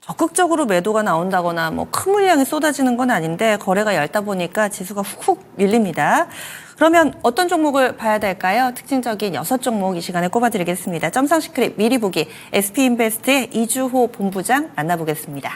적극적으로 매도가 나온다거나 뭐 큰 물량이 쏟아지는 건 아닌데 거래가 얇다 보니까 지수가 훅훅 밀립니다. 그러면 어떤 종목을 봐야 될까요? 특징적인 6종목 이 시간에 꼽아드리겠습니다. 점상시크릿 미리 보기 SP인베스트의 이주호 본부장 만나보겠습니다.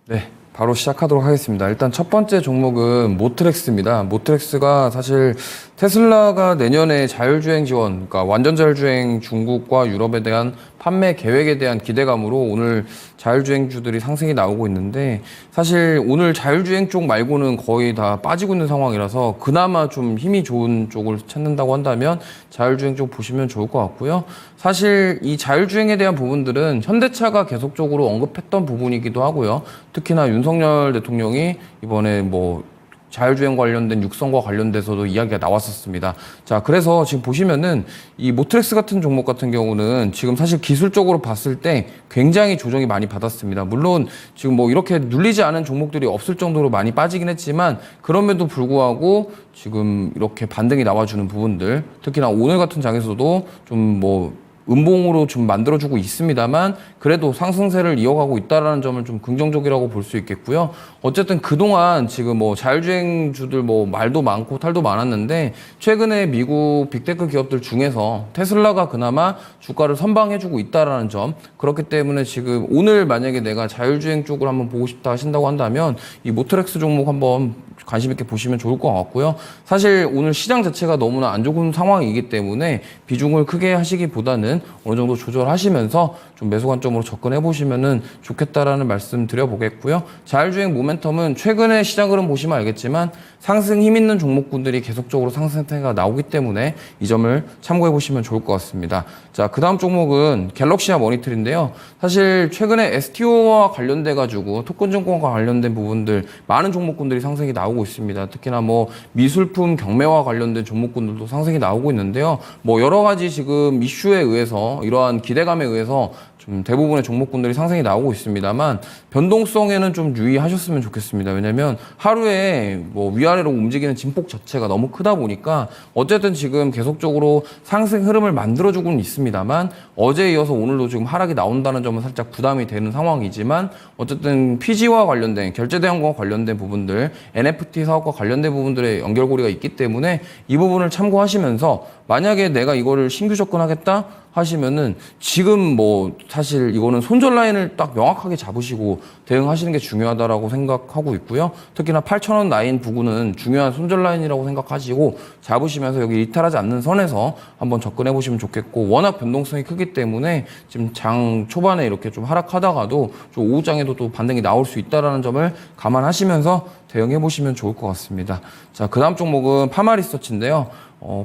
네, 바로 시작하도록 하겠습니다. 일단 첫 번째 종목은 모트렉스입니다. 모트렉스가 사실 테슬라가 내년에 자율주행 지원, 그러니까 완전 자율주행 중국과 유럽에 대한 판매 계획에 대한 기대감으로 오늘 자율주행주들이 상승이 나오고 있는데, 사실 오늘 자율주행 쪽 말고는 거의 다 빠지고 있는 상황이라서 그나마 좀 힘이 좋은 쪽을 찾는다고 한다면 자율주행 쪽 보시면 좋을 것 같고요. 사실 이 자율주행에 대한 부분들은 현대차가 계속적으로 언급했던 부분이기도 하고요. 특히나 윤석열 대통령이 이번에 뭐 자율주행 관련된 육성과 관련돼서도 이야기가 나왔었습니다. 자, 그래서 지금 보시면은 이 모트렉스 같은 종목 같은 경우는 지금 사실 기술적으로 봤을 때 굉장히 조정이 많이 받았습니다. 물론 지금 뭐 이렇게 눌리지 않은 종목들이 없을 정도로 많이 빠지긴 했지만 그럼에도 불구하고 지금 이렇게 반등이 나와주는 부분들, 특히나 오늘 같은 장에서도 좀 뭐 음봉으로 좀 만들어주고 있습니다만 그래도 상승세를 이어가고 있다는 점을 좀 긍정적이라고 볼 수 있겠고요. 어쨌든 그동안 지금 뭐 자율주행주들 뭐 말도 많고 탈도 많았는데 최근에 미국 빅테크 기업들 중에서 테슬라가 그나마 주가를 선방해주고 있다는 점, 그렇기 때문에 지금 오늘 만약에 내가 자율주행 쪽을 한번 보고 싶다 하신다고 한다면 이 모트렉스 종목 한번 관심 있게 보시면 좋을 것 같고요. 사실 오늘 시장 자체가 너무나 안 좋은 상황이기 때문에 비중을 크게 하시기보다는 어느 정도 조절하시면서 좀 매수 관점으로 접근해 보시면은 좋겠다라는 말씀 드려보겠고요. 자율주행 모멘텀은 최근에 시장 흐름 보시면 알겠지만 상승 힘 있는 종목군들이 계속적으로 상승세가 나오기 때문에 이 점을 참고해 보시면 좋을 것 같습니다. 자, 그 다음 종목은 갤럭시아 머니틀인데요. 사실 최근에 STO와 관련돼 가지고 토큰증권과 관련된 부분들 많은 종목군들이 상승이 나오고 있습니다. 특히나 뭐 미술품 경매와 관련된 종목군들도 상승이 나오고 있는데요. 뭐 여러 가지 지금 이슈에 의해서 이러한 기대감에 의해서 좀 대부분의 종목군들이 상승이 나오고 있습니다만 변동성에는 좀 유의하셨으면 좋겠습니다. 왜냐하면 하루에 뭐 위아래로 움직이는 진폭 자체가 너무 크다 보니까 어쨌든 지금 계속적으로 상승 흐름을 만들어주고는 있습니다만 어제에 이어서 오늘도 지금 하락이 나온다는 점은 살짝 부담이 되는 상황이지만 어쨌든 PG와 관련된 결제대행과 관련된 부분들, NFT 사업과 관련된 부분들의 연결고리가 있기 때문에 이 부분을 참고하시면서 만약에 내가 이거를 신규 접근하겠다 하시면은 지금 뭐 사실 이거는 손절 라인을 딱 명확하게 잡으시고 대응하시는 게 중요하다라고 생각하고 있고요. 특히나 8,000원 라인 부근은 중요한 손절 라인이라고 생각하시고 잡으시면서 여기 이탈하지 않는 선에서 한번 접근해 보시면 좋겠고, 워낙 변동성이 크기 때문에 지금 장 초반에 이렇게 좀 하락하다가도 좀 오후장에도 또 반등이 나올 수 있다라는 점을 감안하시면서 대응해 보시면 좋을 것 같습니다. 자, 그 다음 종목은 파마리서치인데요.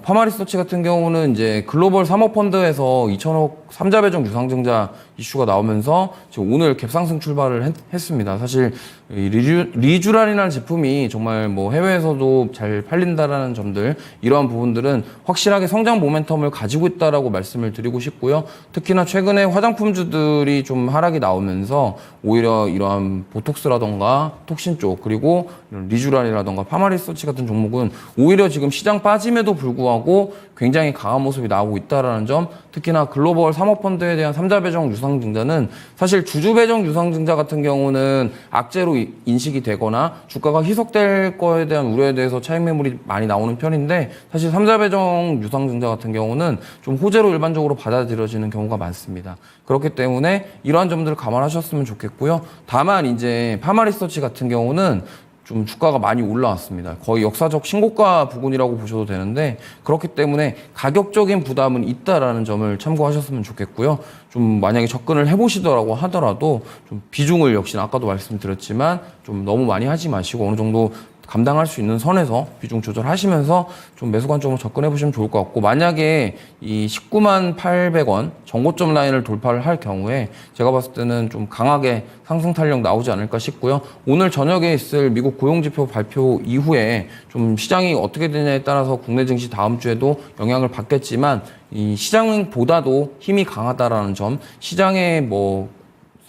파마리서치 같은 경우는 이제 글로벌 사모펀드에서 2천억 3자 배정 유상증자 이슈가 나오면서 지금 오늘 갭상승 출발을 했습니다. 사실 리쥬란이라는 제품이 정말 뭐 해외에서도 잘 팔린다라는 점들, 이러한 부분들은 확실하게 성장 모멘텀을 가지고 있다라고 말씀을 드리고 싶고요. 특히나 최근에 화장품주들이 좀 하락이 나오면서 오히려 이러한 보톡스라던가 톡신 쪽, 그리고 이런 리쥬란이라던가 파마리서치 같은 종목은 오히려 지금 시장 빠짐에도 불구하고 굉장히 강한 모습이 나오고 있다라는 점, 특히나 글로벌 사모펀드에 대한 3자 배정 유상증자는 사실 주주 배정 유상증자 같은 경우는 악재로 인식이 되거나 주가가 희석될 거에 대한 우려에 대해서 차익 매물이 많이 나오는 편인데, 사실 3자 배정 유상증자 같은 경우는 좀 호재로 일반적으로 받아들여지는 경우가 많습니다. 그렇기 때문에 이러한 점들을 감안하셨으면 좋겠고요. 다만 이제 파마리서치 같은 경우는 좀 주가가 많이 올라왔습니다. 거의 역사적 신고가 부근이라고 보셔도 되는데, 그렇기 때문에 가격적인 부담은 있다라는 점을 참고하셨으면 좋겠고요. 좀 만약에 접근을 해보시더라고 하더라도 좀 비중을 역시나 아까도 말씀드렸지만 좀 너무 많이 하지 마시고 어느 정도 감당할 수 있는 선에서 비중 조절하시면서 좀 매수 관점으로 접근해 보시면 좋을 것 같고, 만약에 이 19만 800원 정고점 라인을 돌파를 할 경우에 제가 봤을 때는 좀 강하게 상승 탄력 나오지 않을까 싶고요. 오늘 저녁에 있을 미국 고용지표 발표 이후에 좀 시장이 어떻게 되냐에 따라서 국내 증시 다음 주에도 영향을 받겠지만 이 시장보다도 힘이 강하다라는 점, 시장에 뭐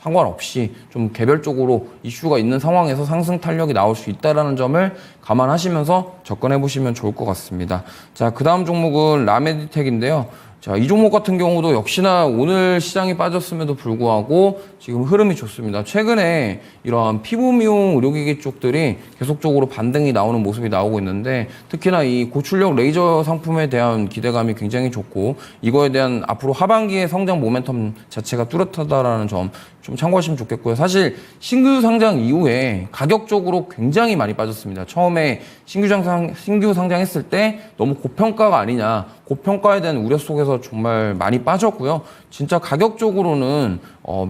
상관없이 좀 개별적으로 이슈가 있는 상황에서 상승 탄력이 나올 수 있다는 점을 감안하시면서 접근해 보시면 좋을 것 같습니다. 자, 그 다음 종목은 라메디텍인데요. 자, 이 종목 같은 경우도 역시나 오늘 시장이 빠졌음에도 불구하고 지금 흐름이 좋습니다. 최근에 이러한 피부 미용 의료기기 쪽들이 계속적으로 반등이 나오는 모습이 나오고 있는데 특히나 이 고출력 레이저 상품에 대한 기대감이 굉장히 좋고 이거에 대한 앞으로 하반기의 성장 모멘텀 자체가 뚜렷하다라는 점 좀 참고하시면 좋겠고요. 사실 신규 상장 이후에 가격적으로 굉장히 많이 빠졌습니다. 처음에 신규 상장했을 때 너무 고평가가 아니냐, 고평가에 대한 우려 속에서 정말 많이 빠졌고요. 진짜 가격적으로는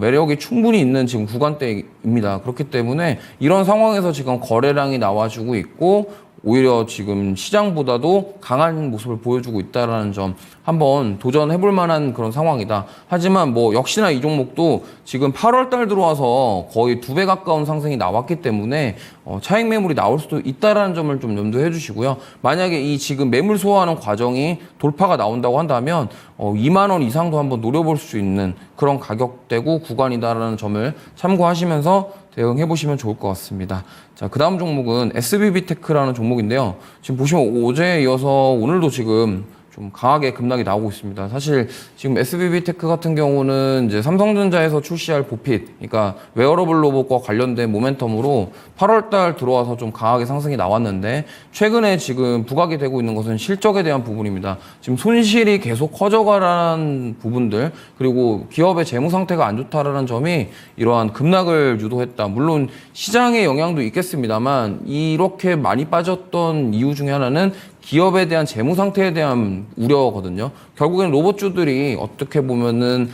매력이 충분히 있는 지금 구간대입니다. 그렇기 때문에 이런 상황에서 지금 거래량이 나와주고 있고 오히려 지금 시장보다도 강한 모습을 보여주고 있다는 점 한번 도전해볼 만한 그런 상황이다. 하지만 뭐 역시나 이 종목도 지금 8월 달 들어와서 거의 2배 가까운 상승이 나왔기 때문에 차익 매물이 나올 수도 있다는 점을 좀 염두해 주시고요. 만약에 이 지금 매물 소화하는 과정이 돌파가 나온다고 한다면 2만 원 이상도 한번 노려볼 수 있는 그런 가격대고 구간이다라는 점을 참고하시면서 대응해 보시면 좋을 것 같습니다. 자, 그 다음 종목은 SBB테크라는 종목인데요. 지금 보시면 어제에 이어서 오늘도 지금 좀 강하게 급락이 나오고 있습니다. 사실 지금 SBB테크 같은 경우는 이제 삼성전자에서 출시할 보핏, 그러니까 웨어러블 로봇과 관련된 모멘텀으로 8월달 들어와서 좀 강하게 상승이 나왔는데 최근에 지금 부각이 되고 있는 것은 실적에 대한 부분입니다. 지금 손실이 계속 커져가라는 부분들 그리고 기업의 재무 상태가 안 좋다라는 점이 이러한 급락을 유도했다. 물론 시장의 영향도 있겠습니다만 이렇게 많이 빠졌던 이유 중에 하나는 기업에 대한 재무 상태에 대한 우려거든요. 결국엔 로봇주들이 어떻게 보면은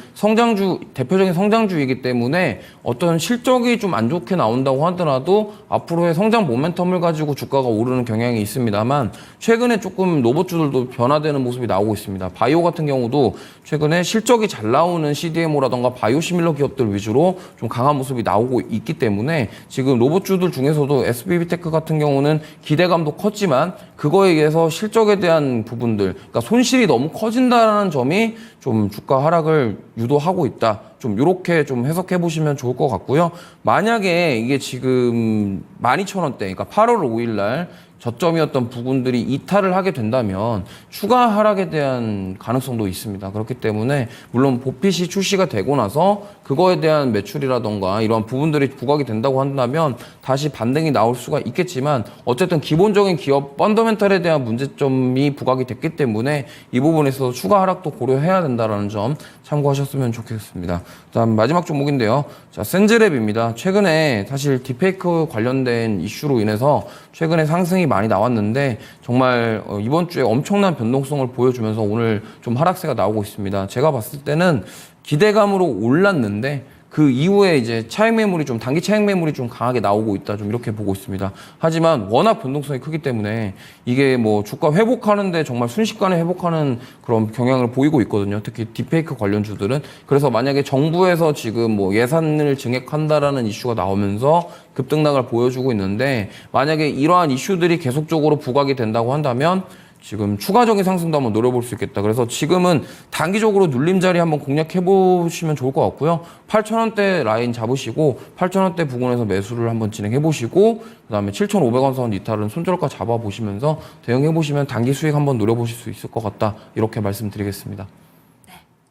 대표적인 성장주이기 때문에 어떤 실적이 좀 안 좋게 나온다고 하더라도 앞으로의 성장 모멘텀을 가지고 주가가 오르는 경향이 있습니다만 최근에 조금 로봇주들도 변화되는 모습이 나오고 있습니다. 바이오 같은 경우도 최근에 실적이 잘 나오는 CDMO라던가 바이오 시밀러 기업들 위주로 좀 강한 모습이 나오고 있기 때문에 지금 로봇주들 중에서도 SBB테크 같은 경우는 기대감도 컸지만 그거에 의해서 실적에 대한 부분들, 그러니까 손실이 너무 커진다는 점이 좀 주가 하락을 유도하고 있다. 좀 이렇게 좀 해석해 보시면 좋을 것 같고요. 만약에 이게 지금 12,000원대, 그러니까 8월 5일 날 저점이었던 부분들이 이탈을 하게 된다면 추가 하락에 대한 가능성도 있습니다. 그렇기 때문에 물론 보핏이 출시가 되고 나서 그거에 대한 매출이라던가 이런 부분들이 부각이 된다고 한다면 다시 반등이 나올 수가 있겠지만 어쨌든 기본적인 기업 펀더멘털에 대한 문제점이 부각이 됐기 때문에 이 부분에서 추가 하락도 고려해야 된다는 점 참고하셨으면 좋겠습니다. 다음 마지막 종목인데요. 자, 센즈랩입니다. 최근에 사실 딥페이크 관련된 이슈로 인해서 최근에 상승이 많이 나왔는데 정말 이번 주에 엄청난 변동성을 보여주면서 오늘 좀 하락세가 나오고 있습니다. 제가 봤을 때는 기대감으로 올랐는데 그 이후에 이제 차익 매물이 좀 단기 차익 매물이 좀 강하게 나오고 있다 좀 이렇게 보고 있습니다. 하지만 워낙 변동성이 크기 때문에 이게 뭐 주가 회복하는데 정말 순식간에 회복하는 그런 경향을 보이고 있거든요. 특히 딥페이크 관련주들은. 그래서 만약에 정부에서 지금 뭐 예산을 증액한다라는 이슈가 나오면서 급등락을 보여주고 있는데 만약에 이러한 이슈들이 계속적으로 부각이 된다고 한다면 지금 추가적인 상승도 한번 노려볼 수 있겠다. 그래서 지금은 단기적으로 눌림자리 한번 공략해 보시면 좋을 것 같고요. 8,000원대 라인 잡으시고 8,000원대 부근에서 매수를 한번 진행해 보시고 그다음에 7,500원 선 이탈은 손절가 잡아 보시면서 대응해 보시면 단기 수익 한번 노려보실 수 있을 것 같다. 이렇게 말씀드리겠습니다.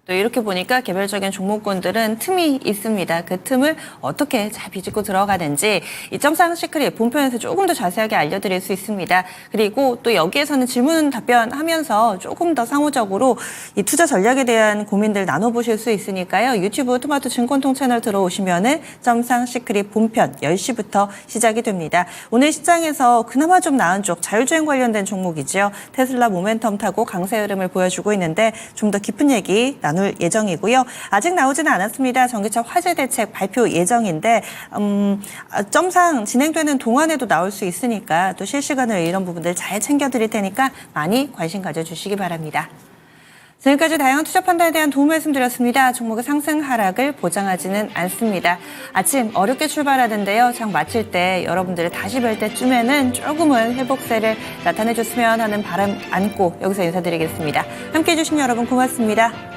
또 이렇게 보니까 개별적인 종목군들은 틈이 있습니다. 그 틈을 어떻게 잘 비집고 들어가는지 이 점상 시크릿 본편에서 조금 더 자세하게 알려드릴 수 있습니다. 그리고 또 여기에서는 질문 답변하면서 조금 더 상호적으로 이 투자 전략에 대한 고민들 나눠보실 수 있으니까요. 유튜브 토마토 증권통 채널 들어오시면은 점상 시크릿 본편 10시부터 시작이 됩니다. 오늘 시장에서 그나마 좀 나은 쪽 자율주행 관련된 종목이죠. 테슬라 모멘텀 타고 강세 흐름을 보여주고 있는데 좀 더 깊은 얘기 나눌 예정이고요. 아직 나오지는 않았습니다. 전기차 화재 대책 발표 예정인데 점상 진행되는 동안에도 나올 수 있으니까 또 실시간으로 이런 부분들 잘 챙겨드릴 테니까 많이 관심 가져주시기 바랍니다. 지금까지 다양한 투자 판단에 대한 도움 말씀드렸습니다. 종목의 상승 하락을 보장하지는 않습니다. 아침 어렵게 출발하는데요. 장 마칠 때 여러분들을 다시 뵐 때쯤에는 조금은 회복세를 나타내줬으면 하는 바람 안고 여기서 인사드리겠습니다. 함께해 주신 여러분 고맙습니다.